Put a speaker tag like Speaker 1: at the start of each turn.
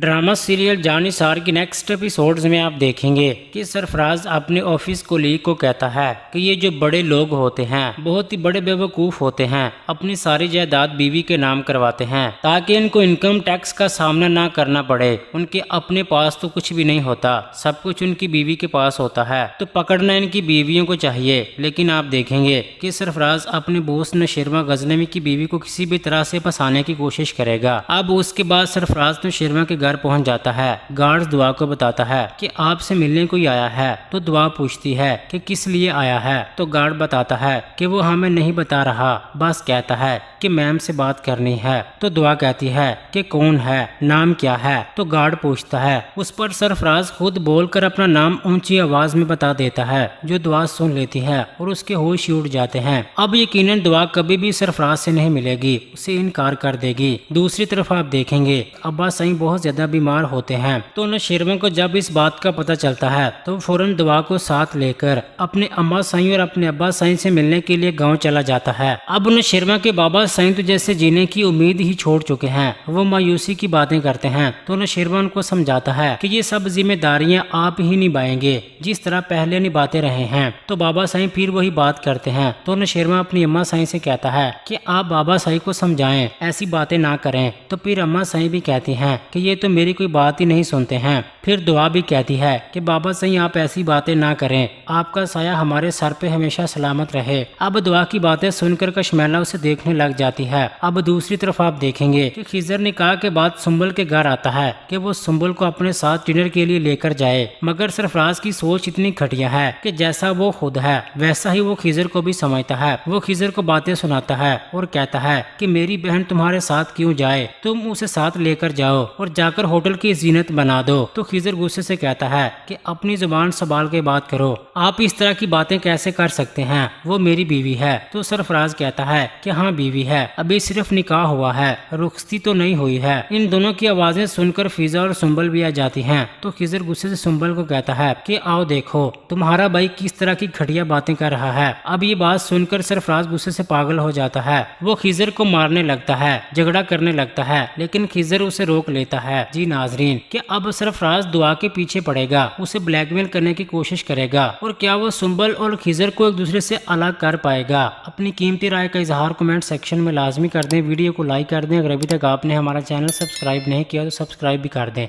Speaker 1: Drama serial Jannisar की next episodes में आप देखेंगे कि सरफराज अपने ऑफिस कोलीग को कहता है कि ये जो बड़े लोग होते हैं बहुत ही बड़े बेवकूफ़ होते हैं, अपनी सारी जायदाद बीवी के नाम करवाते हैं ताकि इनको इनकम टैक्स का सामना ना करना पड़े। उनके अपने पास तो कुछ भी नहीं होता, सब कुछ उनकी बीवी के पास होता है, तो पकड़ना इनकी बीवियों को चाहिए। लेकिन आप देखेंगे कि सरफराज अपने बॉस नौशेरमा गजनवी की बीवी को किसी भी तरह से फंसाने की कोशिश करेगा। अब उसके बाद सरफराज नौशेरमा के घर पहुंच जाता है। गार्ड्स दुआ को बताता है कि आपसे मिलने कोई आया है, तो दुआ पूछती है कि किस लिए आया है, तो गार्ड बताता है कि वो हमें नहीं बता रहा, बस कहता है कि मैम से बात करनी है। तो दुआ कहती है कि कौन है, नाम क्या है, तो गार्ड पूछता है। उस पर सरफराज खुद बोलकर अपना नाम ऊंची आवाज में बता देता है, जो दुआ सुन लेती है और उसके होश ही उड़ जाते हैं। अब यकीनन दुआ कभी भी सरफराज से नहीं मिलेगी, उसे इनकार कर देगी। दूसरी तरफ आप देखेंगे अब्बा सही बहुत ज्यादा बीमार होते हैं, तो नौशेरमा को जब इस बात का पता चलता है तो फौरन दुआ को साथ लेकर अपने अम्मा साईं और अपने अब्बा साईं से मिलने के लिए गांव चला जाता है। अब नौशेरमा के बाबा साईं तो जैसे जीने की उम्मीद ही छोड़ चुके हैं, वो मायूसी की बातें करते हैं। तो नौशेरमा उनको समझाता है कि ये सब जिम्मेदारियां आप ही निभाएंगे जिस तरह पहले निभाते रहे हैं। तो बाबा साईं फिर वही बात करते हैं। तो नौशेरमा अपनी अम्मा साईं से कहता है कि आप बाबा साईं को समझाएं, ऐसी बातें ना करें। तो फिर अम्मा साईं भी कहती हैं कि ये तो मेरी कोई बात ही नहीं सुनते हैं। फिर दुआ भी कहती है कि बाबा साईं आप ऐसी बातें ना करें, आपका साया हमारे सर पे हमेशा सलामत रहे। अब दुआ की बातें सुनकर कशमैला उसे देखने लग जाती है। अब दूसरी तरफ आप देखेंगे कि खिजर निकाह के बाद सुंबल के घर आता है कि वो सुंबल को अपने साथ डिनर के लिए लेकर जाए, मगर सरफराज की सोच इतनी घटिया है कि जैसा वो खुद है वैसा ही वो खिजर को भी समझता है। वो खिजर को बातें सुनाता है और कहता है कि मेरी बहन तुम्हारे साथ क्यों जाए, तुम उसे साथ लेकर जाओ और जाकर होटल की जीनत बना दो। तो खिजर गुस्से से कहता है कि अपनी जुबान संभाल के बात करो, आप इस तरह की बातें कैसे कर सकते हैं, वो मेरी बीवी है। तो सरफराज कहता है कि हाँ बीवी है, अभी सिर्फ निकाह हुआ है, रुखसती तो नहीं हुई है। इन दोनों की आवाजें सुनकर फिजा और सुंबल भी आ जाती हैं। तो खिजर गुस्से से सुंबल को कहता है कि आओ देखो तुम्हारा भाई किस तरह की घटिया बातें कर रहा है। अब ये बात सुनकर सरफराज गुस्से से पागल हो जाता है। वो खिजर को मारने लगता है, झगड़ा करने लगता है, लेकिन खिजर उसे रोक लेता है। जी नाजरीन कि अब सरफराज दुआ के पीछे पड़ेगा, उसे ब्लैकमेल करने की कोशिश करेगा, और क्या वो सुंबल और खिजर को एक दूसरे से अलग कर पाएगा। अपनी कीमती राय का इजहार कमेंट सेक्शन में लाजमी कर दें, वीडियो को लाइक कर दें। अगर अभी तक आपने हमारा चैनल सब्सक्राइब नहीं किया तो सब्सक्राइब भी कर दें।